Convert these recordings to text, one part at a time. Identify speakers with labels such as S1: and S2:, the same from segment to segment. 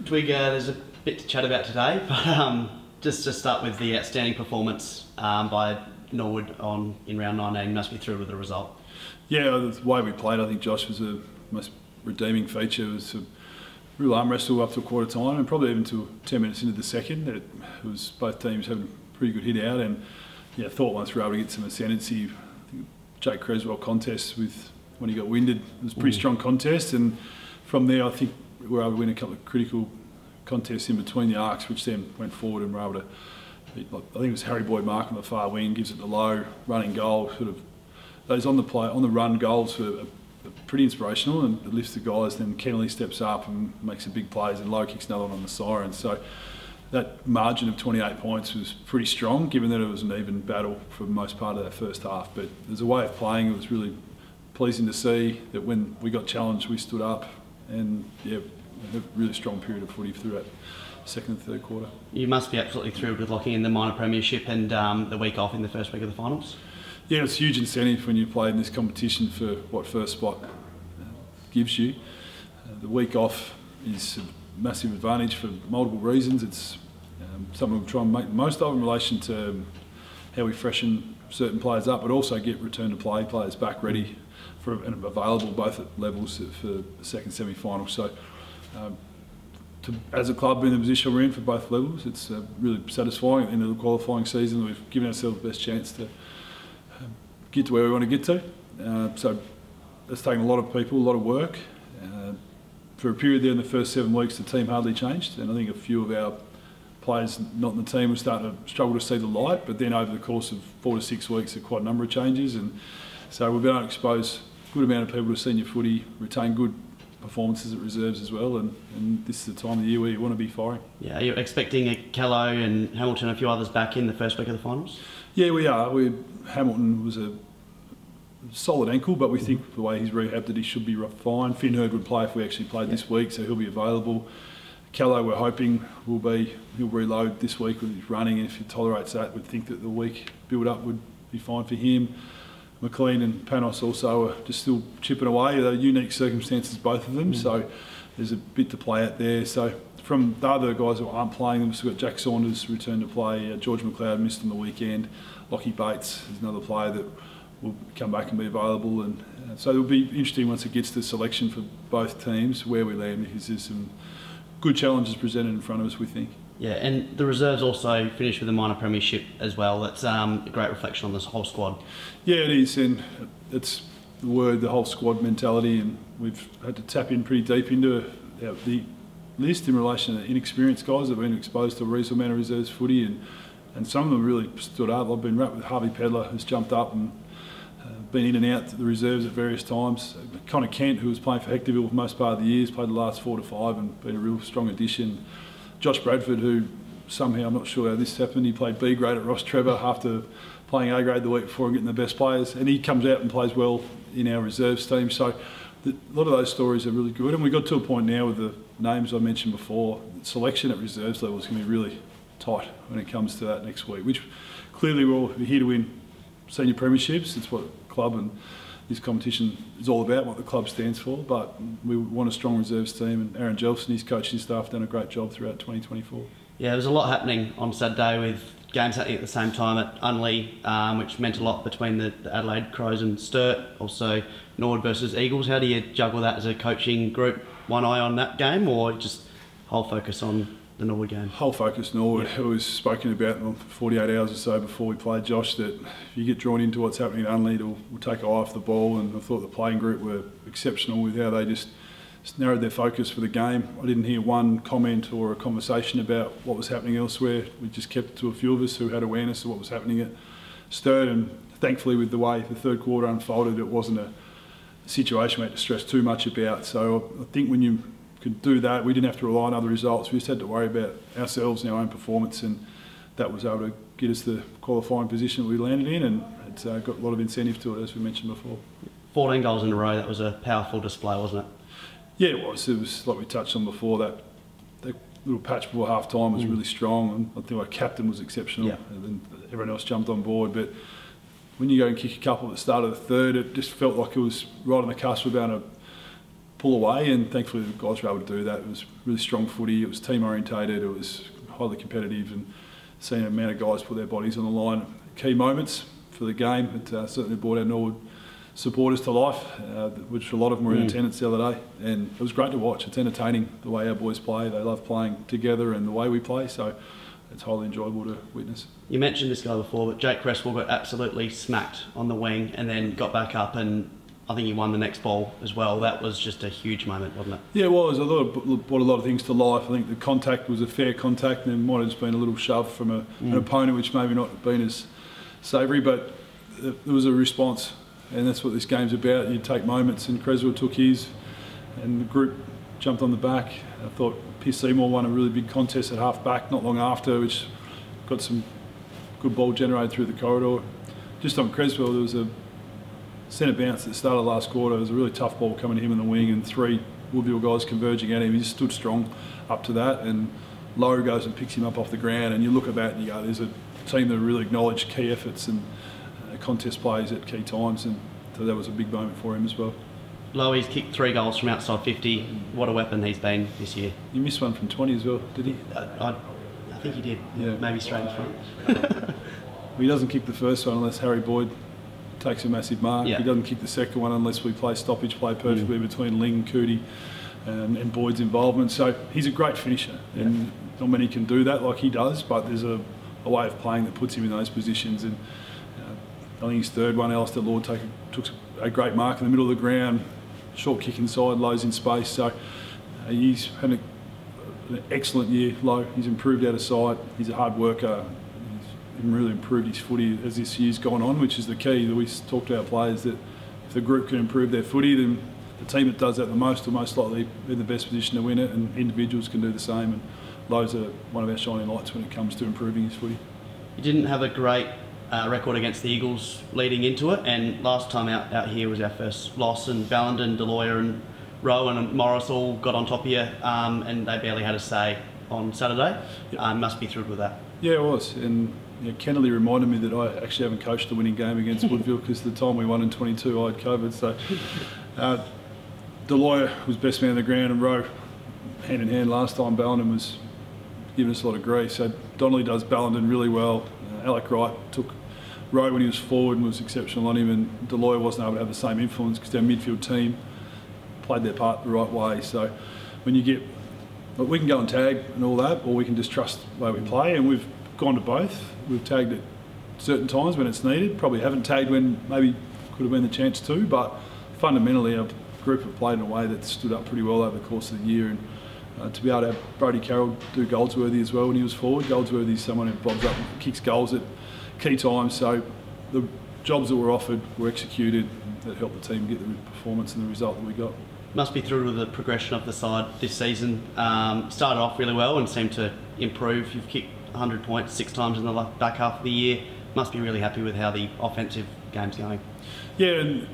S1: Twig, there's a bit to chat about today, but just to start with the outstanding performance by Norwood in round 19, you must be thrilled with the result.
S2: Yeah, the way we played, I think Josh was the most redeeming feature. It was a real arm wrestle up to a quarter time, and probably even to 10 minutes into the second. It was both teams having a pretty good hit out, and yeah, thought once we were able to get some ascendancy, I think Jade Creswell contest when he got winded, it was a pretty strong contest, and from there I think we were able to win a couple of critical contests in between the arcs, which then went forward and were able to. I think it was Harry Boyd Mark on the far wing, gives it the low running goal. Sort of those on the run goals are pretty inspirational, and it lifts the guys. Then Kennelly steps up and makes a big plays, and Lowe kicks another one on the siren. So that margin of 28 points was pretty strong, given that it was an even battle for the most part of that first half. But there's a way of playing. It was really pleasing to see that when we got challenged, we stood up, and yeah, a really strong period of footy through that second and third quarter.
S1: You must be absolutely thrilled with locking in the minor premiership and the week off in the first week of the finals.
S2: Yeah, it's a huge incentive when you play in this competition for what first spot gives you. The week off is a massive advantage for multiple reasons. It's something we'll try and make the most of in relation to how we freshen certain players up, but also get return to play players back ready and available both at levels for the second semi-final. So as a club in the position we're in for both levels, it's really satisfying. At the end of the qualifying season, we've given ourselves the best chance to get to where we want to get to. So it's taken a lot of people, a lot of work. For a period there in the first 7 weeks, the team hardly changed, and I think a few of our players not in the team were starting to struggle to see the light, but then over the course of 4 to 6 weeks, there are quite a number of changes, and so we've been able to expose a good amount of people to senior footy, retain good performances at reserves as well, and this is the time of the year where you want to be firing.
S1: Yeah, are you expecting a Callow and Hamilton and a few others back in the first week of the finals?
S2: Yeah, we are. Hamilton was a solid ankle, but we think the way he's rehabbed it, he should be fine. Finn Hurd would play if we actually played this week, so he'll be available. Callow, we're hoping he'll reload this week with his running, and if he tolerates that, we'd think that the week build-up would be fine for him. McLean and Panos also are just still chipping away. They're unique circumstances, both of them, so there's a bit to play out there. So from the other guys who aren't playing, we've got Jack Saunders returned to play, George McLeod missed on the weekend, Lockie Bates is another player that will come back and be available, and so it'll be interesting once it gets to selection for both teams where we land, because there's some good challenges presented in front of us, we think.
S1: Yeah, and the reserves also finished with a minor premiership as well. That's a great reflection on this whole squad. Yeah, it is, and it's the whole squad mentality, and we've had to tap in pretty deep into the list in relation to inexperienced guys that have been exposed to a reasonable amount of reserves footy, and some of them really stood up. I've been wrapped with Harvey Pedler, who's jumped up and been in and out to the reserves at various times. Connor Kent, who was playing for Hectorville for most part of the years, played the last 4 to 5 and been a real strong addition. Josh Bradford, who somehow, I'm not sure how this happened, he played B grade at Ross Trevor after playing A grade the week before and getting the best players, and he comes out and plays well in our reserves team. So a lot of those stories are really good, and we got to a point now with the names I mentioned before, selection at reserves level is going to be really tight when it comes to that next week, which clearly we're here to win senior premierships. It's what the club and this competition is all about, what the club stands for, but we want a strong reserves team, and Aaron Jelfson, his coaching staff, done a great job throughout 2024. Yeah, there was a lot happening on Saturday with games happening at the same time at Unley, which meant a lot between the Adelaide Crows and Sturt, also Norwood versus Eagles. How do you juggle that as a coaching group? One eye on that game, or just whole focus on the Norwood game?
S2: Whole focus Norwood. It was spoken about for 48 hours or so before we played, Josh, that if you get drawn into what's happening at Unley, it'll take an eye off the ball, and I thought the playing group were exceptional with how they just narrowed their focus for the game. I didn't hear one comment or a conversation about what was happening elsewhere. We just kept it to a few of us who had awareness of what was happening at Sturt, and thankfully with the way the third quarter unfolded, it wasn't a situation we had to stress too much about. So I think when you could do that, we didn't have to rely on other results. We just had to worry about ourselves and our own performance, and that was able to get us the qualifying position that we landed in, and it's got a lot of incentive to it, as we mentioned before.
S1: 14 goals in a row, that was a powerful display, wasn't it?
S2: Yeah, it was. It was like we touched on before, that little patch before half time was really strong, and I think our captain was exceptional, and then everyone else jumped on board. But when you go and kick a couple at the start of the third, it just felt like it was right on the cusp of being able to pull away, and thankfully the guys were able to do that. It was really strong footy, it was team orientated, it was highly competitive, and seeing the amount of guys put their bodies on the line at key moments for the game, it certainly brought our Norwood supporters to life, which a lot of them were in attendance the other day, and it was great to watch. It's entertaining the way our boys play. They love playing together and the way we play, so it's highly enjoyable to witness.
S3: You mentioned this guy before, but Jake Cresswell got absolutely smacked on the wing and then got back up, and I think he won the next ball as well. That was just a huge moment, wasn't it?
S2: Yeah, it was. I thought it brought a lot of things to life. I think the contact was a fair contact, and there might have just been a little shove from an opponent, which maybe not been as savoury, but there was a response, and that's what this game's about. You take moments, and Cresswell took his, and the group jumped on the back. I thought Pierce Seymour won a really big contest at half back not long after, which got some good ball generated through the corridor. Just on Cresswell, there was a centre bounce at the start of the last quarter. It was a really tough ball coming to him in the wing, and 3 Woodville guys converging at him. He just stood strong up to that, and Lowe goes and picks him up off the ground, and you look at that and you go, there's a team that really acknowledged key efforts and contest plays at key times, and so that was a big moment for him as well.
S3: Lowe's kicked 3 goals from outside 50. What a weapon he's been this year.
S2: He missed one from 20 as well, did he?
S3: I think he did.
S2: Yeah.
S3: Maybe straight in front.
S2: Well, he doesn't kick the first one unless Harry Boyd takes a massive mark.
S3: Yeah.
S2: He doesn't kick the second one unless we play stoppage play perfectly between Ling, Cootie and Boyd's involvement. So he's a great finisher, and not many can do that like he does, but there's a way of playing that puts him in those positions. And I think his third one, Alistair Lord took a great mark in the middle of the ground, short kick inside, Lowe's in space. So he's had an excellent year, Lowe. He's improved out of sight. He's a hard worker. He's really improved his footy as this year's gone on, which is the key that we talk to our players, that if the group can improve their footy, then the team that does that the most will most likely be in the best position to win it, and individuals can do the same. And Lowe's one of our shining lights when it comes to improving his footy.
S3: He didn't have a great record against the Eagles leading into it, and last time out here was our first loss, and Ballenden, Deloyer and Rowan and Morris all got on top of you, and they barely had a say on Saturday.
S2: Yep.
S3: Must be thrilled with that.
S2: Yeah, it was, and Kennelly reminded me that I actually haven't coached the winning game against Woodville, because the time we won in 22 I had COVID. So Deloyer was best man on the ground, and Rowe hand in hand last time. Ballenden was giving us a lot of grief. So Donnelly does Ballenden really well. Alec Wright took Rowe when he was forward and was exceptional on him, and Deloyer wasn't able to have the same influence because our midfield team played their part the right way. So when you get, we can go and tag and all that, or we can just trust the way we play, and we've gone to both. We've tagged at certain times when it's needed, probably haven't tagged when maybe could have been the chance to, but fundamentally our group have played in a way that stood up pretty well over the course of the year. And to be able to have Brodie Carroll do Goldsworthy as well when he was forward. Goldsworthy is someone who bobs up and kicks goals at key times, so the jobs that were offered were executed that helped the team get the performance and the result that we got.
S3: Must be thrilled with the progression of the side this season. Started off really well and seemed to improve. You've kicked 100 points 6 times in the back half of the year. Must be really happy with how the offensive game's going.
S2: Yeah, and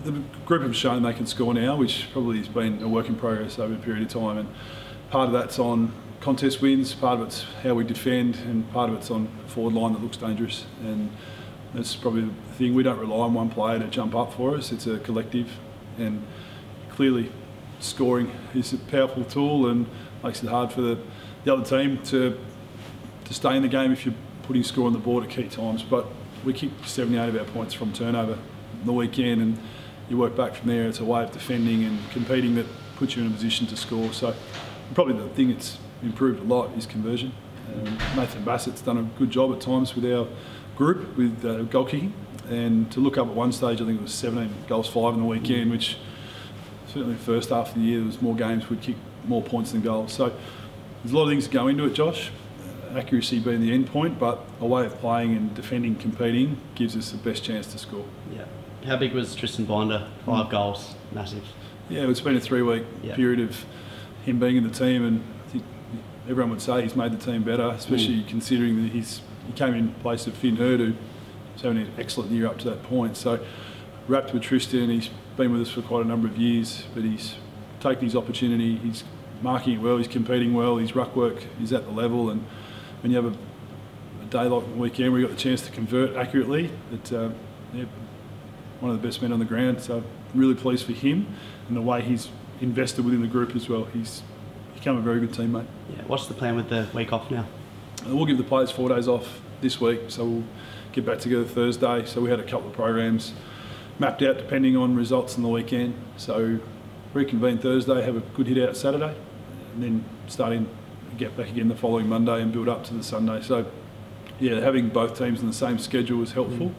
S2: the group have shown they can score now, which probably has been a work in progress over a period of time, and part of that's on contest wins, part of it's how we defend, and part of it's on a forward line that looks dangerous. And that's probably the thing. We don't rely on one player to jump up for us. It's a collective, and clearly scoring is a powerful tool and makes it hard for the other team to stay in the game if you're putting score on the board at key times. But we kicked 78 of our points from turnover on the weekend, and you work back from there. It's a way of defending and competing that puts you in a position to score. So probably the thing that's improved a lot is conversion. Nathan Bassett's done a good job at times with our group with goal kicking, and to look up at one stage, I think it was 17 goals 5 in the weekend, which certainly the first half of the year there was more games we'd kick more points than goals. So there's a lot of things that go into it, Josh. Accuracy being the end point, but a way of playing and defending, competing gives us the best chance to score.
S3: Yeah. How big was Tristan Binder? 5 goals, massive.
S2: Yeah, it's been a 3-week period of him being in the team, and I think everyone would say he's made the team better, especially considering that he came in place of Finn Hurd, who was having an excellent year up to that point. So wrapped with Tristan, he's been with us for quite a number of years, but he's taken his opportunity, he's marking it well, he's competing well, his ruck work is at the level, and when you have a day like the weekend where you got the chance to convert accurately, it's one of the best men on the ground. So really pleased for him and the way he's invested within the group as well. He's become a very good teammate.
S3: Yeah. What's the plan with the week off now?
S2: We'll give the players 4 days off this week, so we'll get back together Thursday. So we had a couple of programs mapped out depending on results on the weekend. So reconvene Thursday, have a good hit out Saturday, and then get back again the following Monday and build up to the Sunday. So yeah, having both teams on the same schedule was helpful.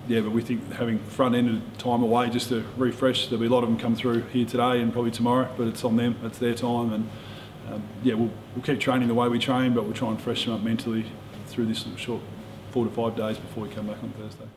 S2: Yeah, but we think having front-ended time away just to refresh. There'll be a lot of them come through here today and probably tomorrow, but it's on them. It's their time, and yeah, we'll keep training the way we train, but we'll try and freshen them up mentally through this short 4 to 5 days before we come back on Thursday.